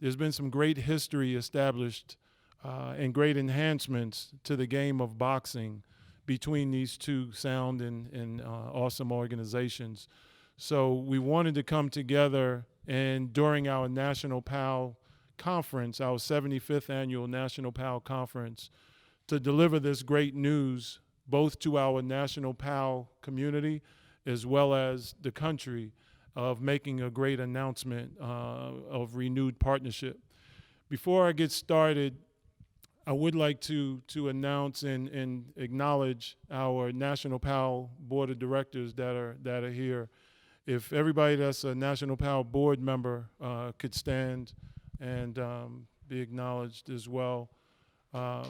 there's been some great history established and great enhancements to the game of boxing between these two sound and awesome organizations. So we wanted to come together, and during our National PAL conference, our 75th annual National PAL conference, to deliver this great news both to our National PAL community as well as the country of making a great announcement of renewed partnership. Before I get started, I would like to announce and acknowledge our National PAL Board of Directors that are here. If everybody that's a National PAL board member could stand and be acknowledged as well. Uh,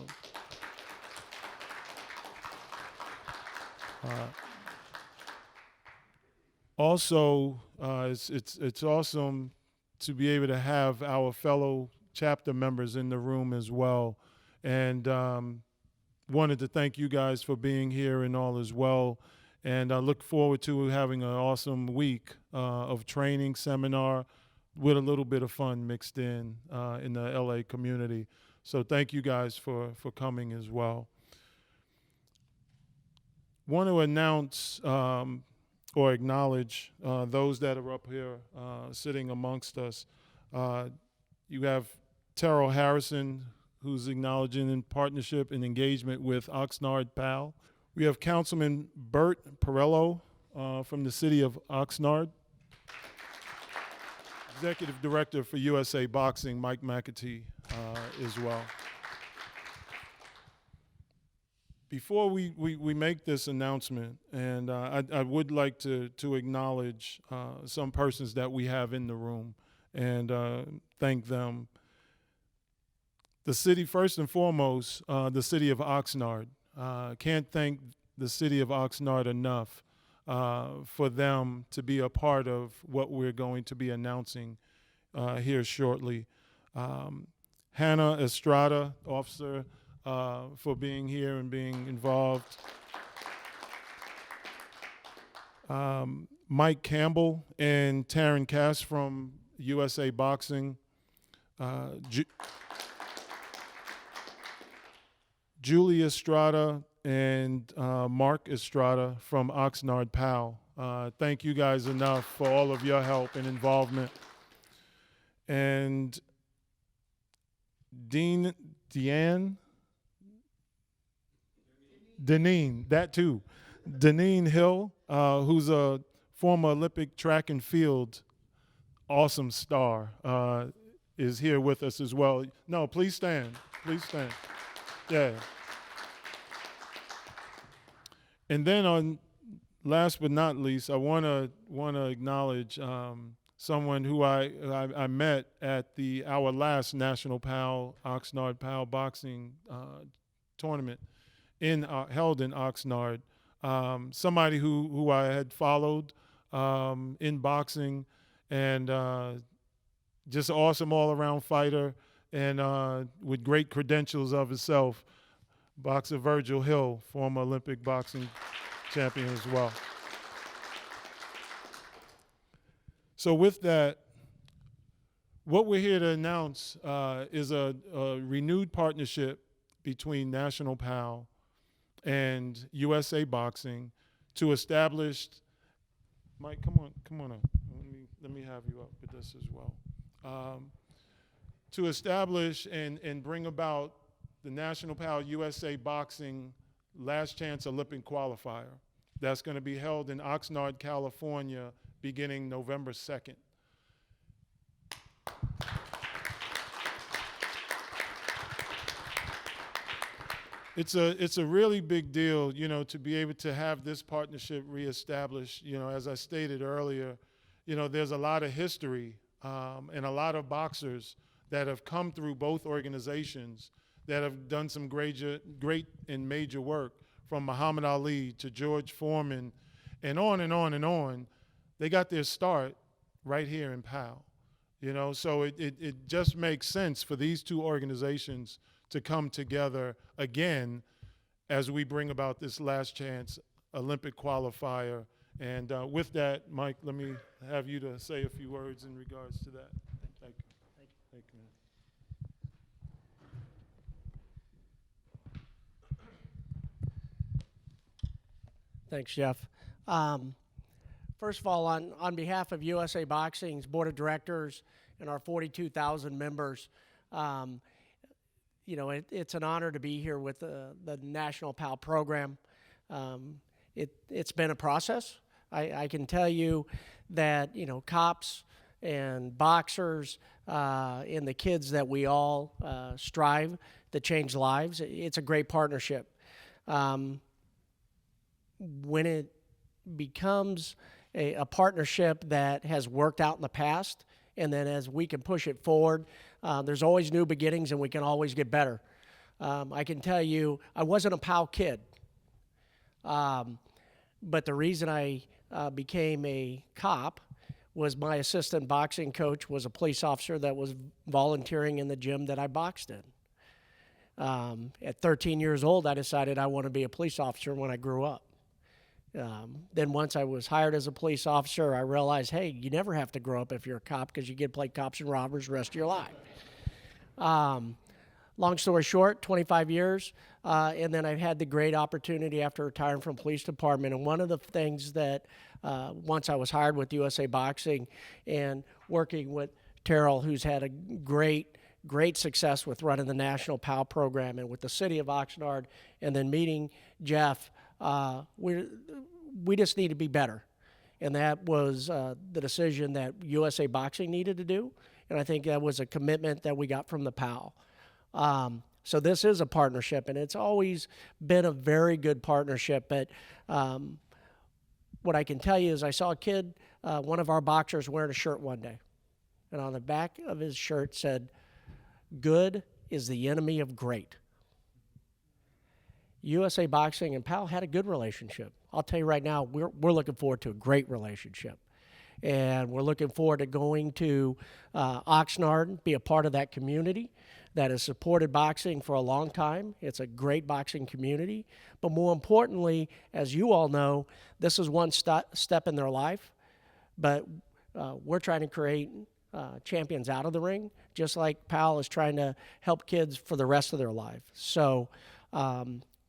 Also, it's awesome to be able to have our fellow chapter members in the room as well, and wanted to thank you guys for being here and all as well. And I look forward to having an awesome week of training seminar with a little bit of fun mixed in the LA community. So thank you guys for coming as well. Want to announce or acknowledge those that are up here sitting amongst us. You have Terrell Harrison, who's acknowledging in partnership and engagement with Oxnard PAL. We have Councilman Bert Perello from the city of Oxnard. Executive Director for USA Boxing, Mike McAtee, as well. Before we make this announcement, and I would like to acknowledge some persons that we have in the room and thank them. The city, first and foremost, the city of Oxnard. Can't thank the city of Oxnard enough for them to be a part of what we're going to be announcing here shortly. Hannah Estrada, officer, for being here and being involved. Mike Campbell and Taryn Cass from USA Boxing. Julie Estrada and Mark Estrada from Oxnard PAL. Thank you guys enough for all of your help and involvement. And Deneen, that too. Deneen Hill, who's a former Olympic track and field awesome star, is here with us as well. No, please stand. Please stand. Yeah. And then on last but not least, I want to acknowledge someone who I met at our last National PAL Oxnard PAL boxing tournament held in Oxnard. Somebody who I had followed in boxing, and just an awesome all-around fighter, and with great credentials of himself. Boxer Virgil Hill, former Olympic boxing champion as well. So with that, what we're here to announce is a renewed partnership between National PAL and USA Boxing to establish. Mike, come on up. Let me have you up with this as well. To establish and bring about the National PAL USA Boxing Last Chance Olympic Qualifier. That's going to be held in Oxnard, California, beginning November 2nd. It's a really big deal, to be able to have this partnership reestablished. As I stated earlier, there's a lot of history and a lot of boxers that have come through both organizations that have done some great and major work, from Muhammad Ali to George Foreman, and on and on and on. They got their start right here in PAL. So it just makes sense for these two organizations to come together again as we bring about this last chance Olympic qualifier. And with that, Mike, let me have you to say a few words in regards to that. Thank you. Thank you, man. Thanks, Jeff. Um, First of all, on behalf of USA Boxing's board of directors and our 42,000 members, um, it's an honor to be here with the National PAL program. It's been a process. I can tell you that, cops and boxers and the kids that we all strive to change lives, it's a great partnership. When it becomes a partnership that has worked out in the past, and then as we can push it forward, there's always new beginnings and we can always get better. I can tell you, I wasn't a PAL kid, but the reason I became a cop was my assistant boxing coach was a police officer that was volunteering in the gym that I boxed in. At 13 years old, I decided I want to be a police officer when I grew up. Then once I was hired as a police officer, I realized, hey, you never have to grow up if you're a cop because you get to play cops and robbers the rest of your life. Long story short, 25 years, and then I've had the great opportunity after retiring from police department. And one of the things that once I was hired with USA Boxing and working with Terrell, who's had a great success with running the National PAL program and with the city of Oxnard, and then meeting Jeff, we just need to be better. And that was the decision that USA Boxing needed to do. And I think that was a commitment that we got from the PAL. So this is a partnership, and it's always been a very good partnership. But what I can tell you is I saw a kid, one of our boxers, wearing a shirt one day. And on the back of his shirt said, "Good is the enemy of great." USA Boxing and PAL had a good relationship. I'll tell you right now, we're looking forward to a great relationship. And we're looking forward to going to Oxnard, be a part of that community that has supported boxing for a long time. It's a great boxing community. But more importantly, as you all know, this is one step in their life. But we're trying to create champions out of the ring, just like PAL is trying to help kids for the rest of their life. So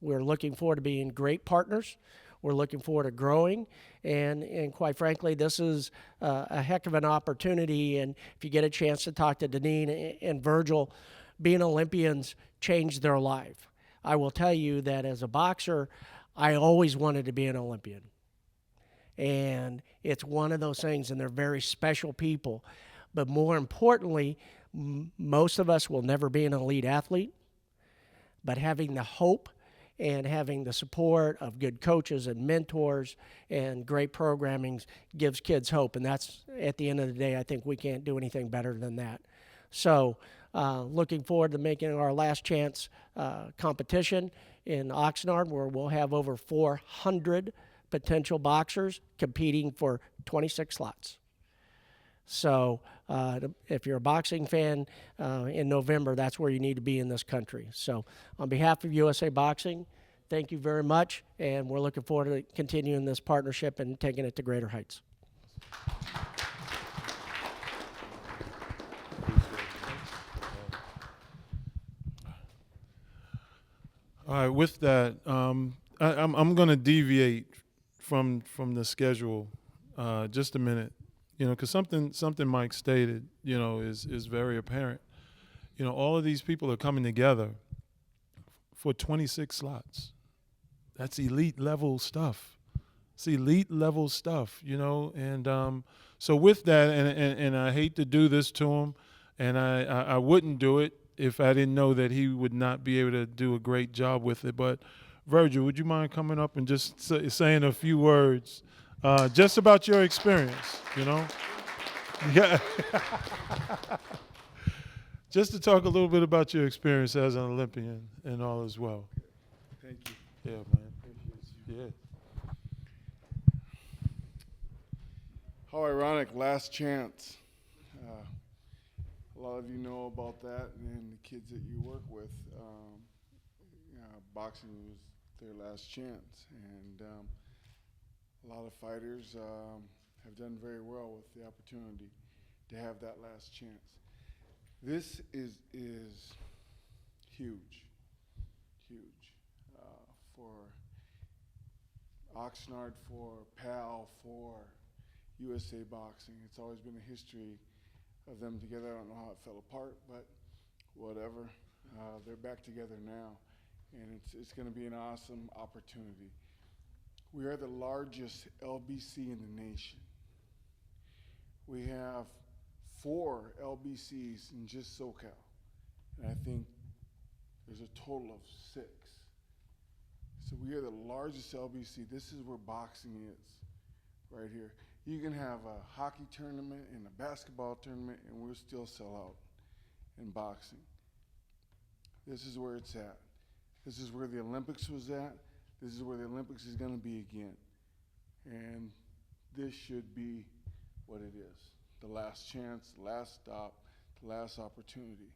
we're looking forward to being great partners. We're looking forward to growing, and quite frankly, this is a heck of an opportunity. And if you get a chance to talk to Deneen and Virgil, being Olympians changed their life. I will tell you that as a boxer, I always wanted to be an Olympian. And it's one of those things, and they're very special people. But more importantly, most of us will never be an elite athlete, but having the hope and having the support of good coaches and mentors and great programming gives kids hope. And that's, at the end of the day, I think we can't do anything better than that. So looking forward to making our last chance competition in Oxnard, where we'll have over 400 potential boxers competing for 26 slots. So if you're a boxing fan in November, that's where you need to be in this country. So on behalf of USA Boxing, thank you very much, and we're looking forward to continuing this partnership and taking it to greater heights. All right, with that, I'm going to deviate from the schedule just a minute. Because something Mike stated, is very apparent. All of these people are coming together for 26 slots. That's elite level stuff. It's elite level stuff, And so with that, and I hate to do this to him, and I wouldn't do it if I didn't know that he would not be able to do a great job with it. But Virgil, would you mind coming up and just saying a few words? Just about your experience, Yeah. Just to talk a little bit about your experience as an Olympian and all as well. Thank you. Yeah, man. Yeah. How ironic, last chance. A lot of you know about that, and the kids that you work with, boxing was their last chance. And a lot of fighters have done very well with the opportunity to have that last chance. This is huge for Oxnard, for PAL, for USA Boxing. It's always been a history of them together. I don't know how it fell apart, but whatever. They're back together now, and it's going to be an awesome opportunity. We are the largest LBC in the nation. We have 4 LBCs in just SoCal, and I think there's a total of 6. So we are the largest LBC. This is where boxing is, right here. You can have a hockey tournament and a basketball tournament, and we'll still sell out in boxing. This is where it's at. This is where the Olympics was at. This is where the Olympics is going to be again. And this should be what it is. The last chance, the last stop, the last opportunity.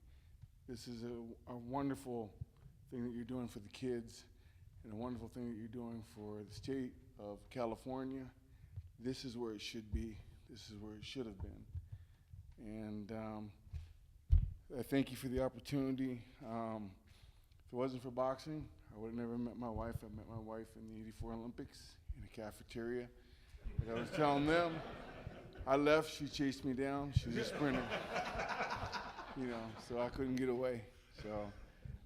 This is a wonderful thing that you're doing for the kids, and a wonderful thing that you're doing for the state of California. This is where it should be. This is where it should have been. And I thank you for the opportunity. If it wasn't for boxing, I would have never met my wife. I met my wife in the '84 Olympics in a cafeteria. Like I was telling them, I left, she chased me down. She was a sprinter, so I couldn't get away. So,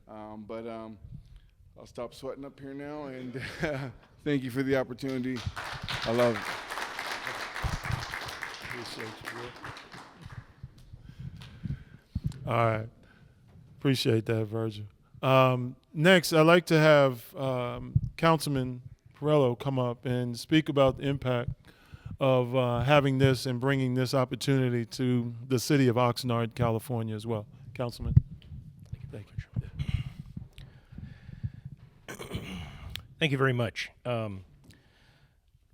I'll stop sweating up here now, and thank you for the opportunity. I love it. Appreciate you, bro. All right. Appreciate that, Virgil. Next, I'd like to have Councilman Perrello come up and speak about the impact of having this and bringing this opportunity to the city of Oxnard, California as well. Councilman. Thank you. Thank you very much.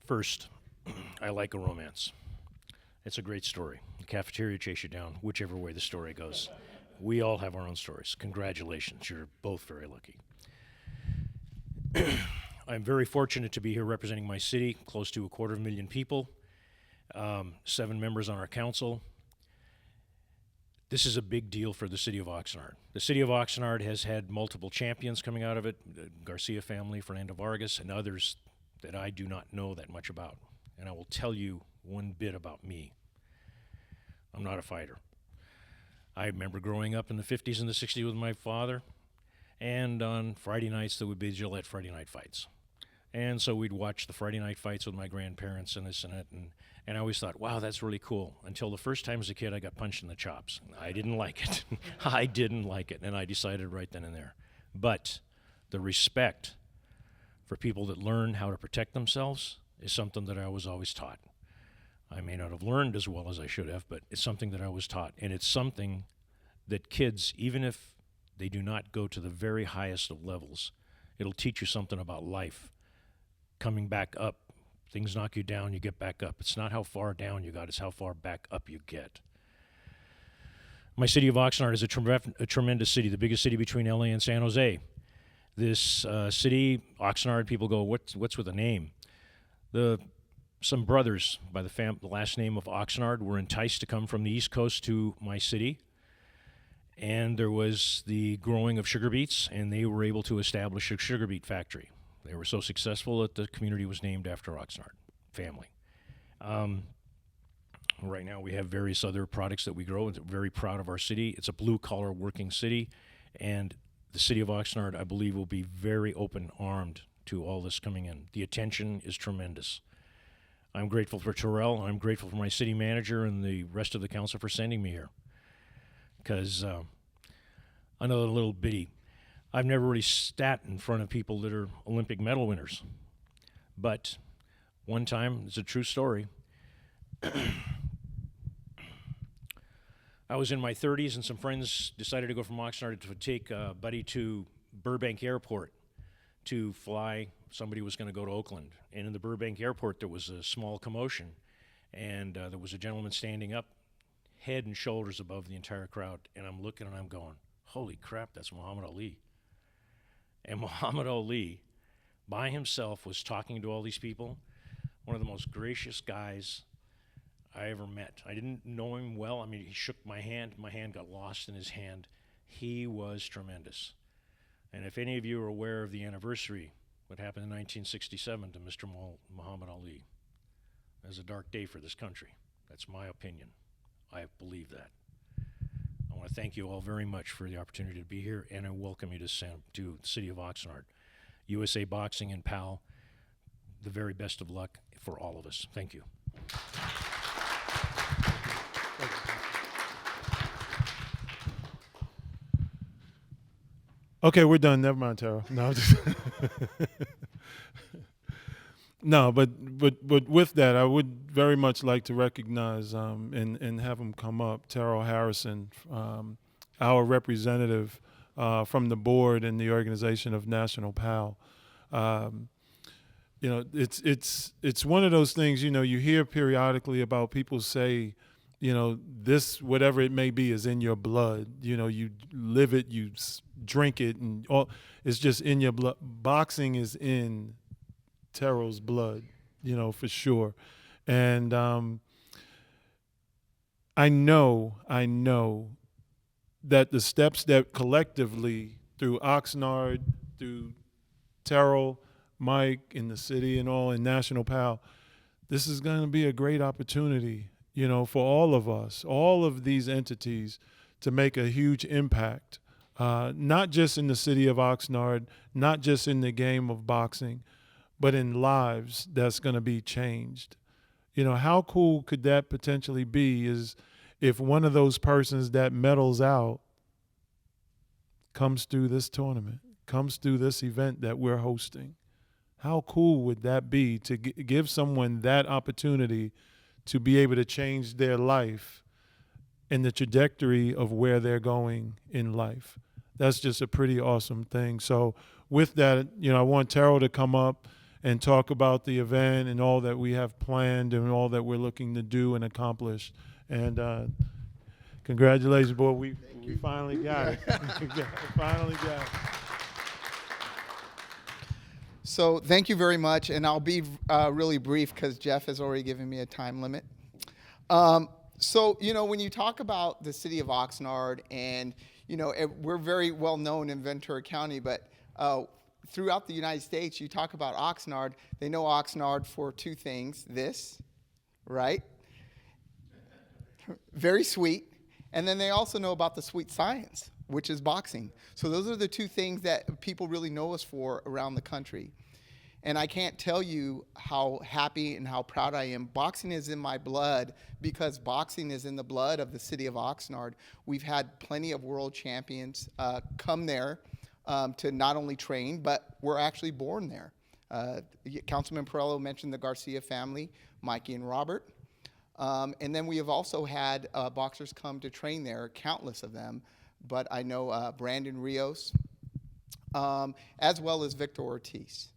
First, I like a romance. It's a great story. The cafeteria chase you down, whichever way the story goes. We all have our own stories. Congratulations. You're both very lucky. I'm very fortunate to be here representing my city, close to 250,000 people, 7 members on our council. This is a big deal for the city of Oxnard. The city of Oxnard has had multiple champions coming out of it, the Garcia family, Fernando Vargas, and others that I do not know that much about. And I will tell you one bit about me. I'm not a fighter. I remember growing up in the 50s and the 60s with my father, and on Friday nights there would be Gillette Friday night fights. And so we'd watch the Friday night fights with my grandparents and this and that, and I always thought, wow, that's really cool. Until the first time as a kid I got punched in the chops. I didn't like it. I didn't like it, and I decided right then and there. But the respect for people that learn how to protect themselves is something that I was always taught. I may not have learned as well as I should have, but it's something that I was taught. And it's something that kids, even if they do not go to the very highest of levels, it'll teach you something about life. Coming back up, things knock you down, you get back up. It's not how far down you got, it's how far back up you get. My city of Oxnard is a tremendous city, the biggest city between LA and San Jose. This city, Oxnard, people go, what's with the name? Some brothers by the last name of Oxnard were enticed to come from the East Coast to my city, and there was the growing of sugar beets, and they were able to establish a sugar beet factory. They were so successful that the community was named after Oxnard family. Right now we have various other products that we grow, and we're very proud of our city. It's a blue-collar working city, and the city of Oxnard, I believe, will be very open-armed to all this coming in. The attention is tremendous. I'm grateful for Terrell. I'm grateful for my city manager and the rest of the council for sending me here. Because another little bitty, I've never really sat in front of people that are Olympic medal winners. But one time, it's a true story, I was in my 30s and some friends decided to go from Oxnard to take a buddy to Burbank Airport to fly. Somebody was going to go to Oakland. And in the Burbank Airport, there was a small commotion. And there was a gentleman standing up, head and shoulders above the entire crowd. And I'm looking and I'm going, holy crap, that's Muhammad Ali. And Muhammad Ali, by himself, was talking to all these people. One of the most gracious guys I ever met. I didn't know him well. I mean, he shook my hand. My hand got lost in his hand. He was tremendous. And if any of you are aware of the anniversary what happened in 1967 to Mr. Muhammad Ali. It was a dark day for this country. That's my opinion. I believe that. I want to thank you all very much for the opportunity to be here, and I welcome you to the city of Oxnard. USA Boxing and PAL, the very best of luck for all of us. Thank you. Okay, we're done. Never mind, Tara. No, I'm just no, but with that, I would very much like to recognize and have him come up, Terrell Harrison, our representative from the board and the organization of National PAL. You know, it's one of those things. You know, you hear periodically about people say, you know, this, whatever it may be, is in your blood. You know, you live it, you drink it, and all, it's just in your blood. Boxing is in Terrell's blood, you know, for sure. And I know that the steps that collectively, through Oxnard, through Terrell, Mike, in the city and all, in National PAL, this is going to be a great opportunity, you know, for all of us, all of these entities, to make a huge impact, not just in the city of Oxnard, not just in the game of boxing, but in lives that's going to be changed. You know, how cool could that potentially be is if one of those persons that medals out comes through this tournament, comes through this event that we're hosting. How cool would that be to give someone that opportunity to be able to change their life and the trajectory of where they're going in life? That's just a pretty awesome thing. So with that, you know, I want Terrell to come up and talk about the event and all that we have planned and all that we're looking to do and accomplish. And congratulations, boy. We finally got it. We finally got it. So thank you very much, and I'll be really brief because Jeff has already given me a time limit. So, you know, when you talk about the city of Oxnard, and, you know, we're very well known in Ventura County, but throughout the United States, you talk about Oxnard, they know Oxnard for two things. This, right? Very sweet. And then they also know about the sweet science, which is boxing. So those are the two things that people really know us for around the country. And I can't tell you how happy and how proud I am. Boxing is in my blood because boxing is in the blood of the city of Oxnard. We've had plenty of world champions come there to not only train, but were actually born there. Councilman Perello mentioned the Garcia family, Mikey and Robert. And then we have also had boxers come to train there, countless of them. But I know Brandon Rios, as well as Victor Ortiz.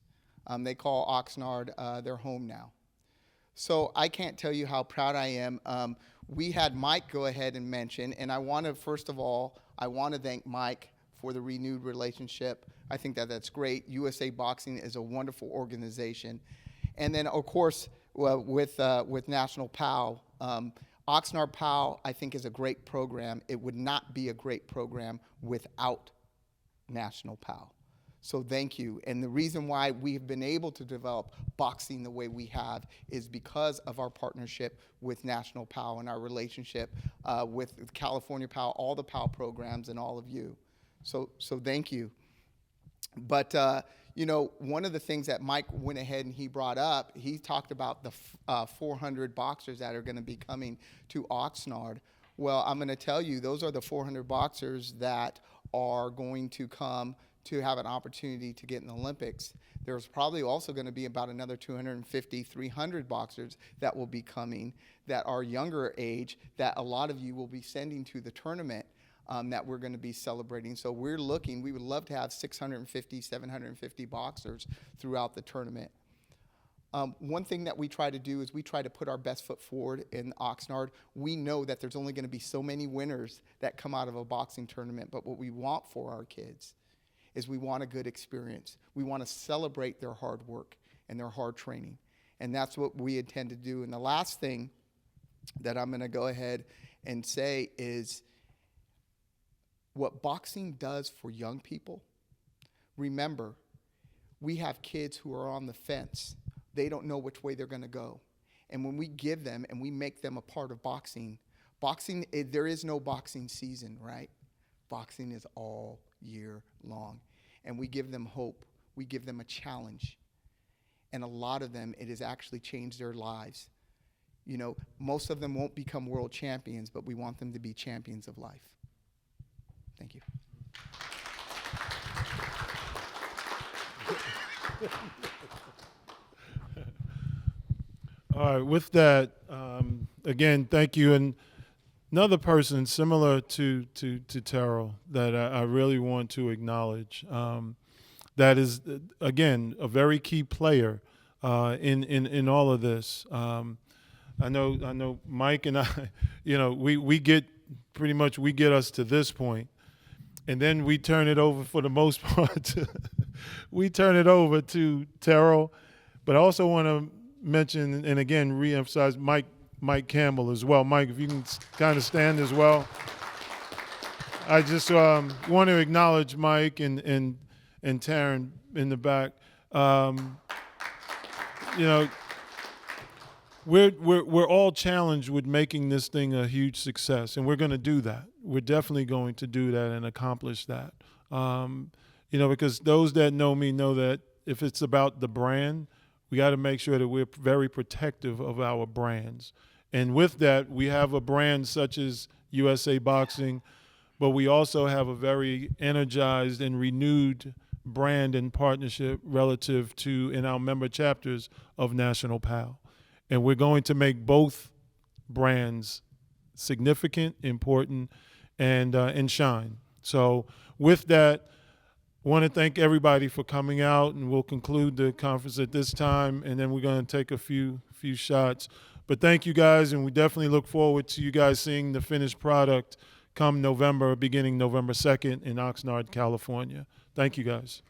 They call Oxnard their home now. So I can't tell you how proud I am. We had Mike go ahead and mention, and I want to, first of all, I want to thank Mike for the renewed relationship. I think that that's great. USA Boxing is a wonderful organization. And then, of course, with National PAL, Oxnard PAL, I think, is a great program. It would not be a great program without National PAL. So thank you. And the reason why we've been able to develop boxing the way we have is because of our partnership with National PAL and our relationship with California PAL, all the PAL programs, and all of you. So thank you. But you know, one of the things that Mike went ahead and he brought up, he talked about the 400 boxers that are going to be coming to Oxnard. Well, I'm going to tell you, those are the 400 boxers that are going to come to have an opportunity to get in the Olympics. There's probably also going to be about another 250, 300 boxers that will be coming that are younger age that a lot of you will be sending to the tournament that we're going to be celebrating. So we would love to have 650, 750 boxers throughout the tournament. One thing that we try to do is we try to put our best foot forward in Oxnard. We know that there's only going to be so many winners that come out of a boxing tournament, but what we want for our kids is we want a good experience. We want to celebrate their hard work and their hard training. And that's what we intend to do. And the last thing that I'm going to go ahead and say is what boxing does for young people. Remember, we have kids who are on the fence. They don't know which way they're going to go. And when we give them and we make them a part of boxing, there is no boxing season, right? Boxing is all year long. And we give them hope. We give them a challenge. And a lot of them, it has actually changed their lives. You know, most of them won't become world champions, but we want them to be champions of life. Thank you. All right, with that, again, thank you. And another person similar to Terrell that I really want to acknowledge, that is, again, a very key player in all of this. I know Mike and I, you know, we get us to this point, and then we turn it over for the most part. We turn it over to Terrell, but I also want to mention and again reemphasize Mike Campbell as well. Mike, if you can kind of stand as well. I just want to acknowledge Mike and Taryn in the back. You know, we're all challenged with making this thing a huge success, and we're going to do that. We're definitely going to do that and accomplish that. You know, because those that know me know that if it's about the brand, we got to make sure that we're very protective of our brands. And with that, we have a brand such as USA Boxing, but we also have a very energized and renewed brand and partnership relative to in our member chapters of National PAL. And we're going to make both brands significant, important, and shine. So with that, I want to thank everybody for coming out, and we'll conclude the conference at this time, and then we're going to take a few shots. But thank you guys, and we definitely look forward to you guys seeing the finished product come beginning November 2nd in Oxnard, California. Thank you guys.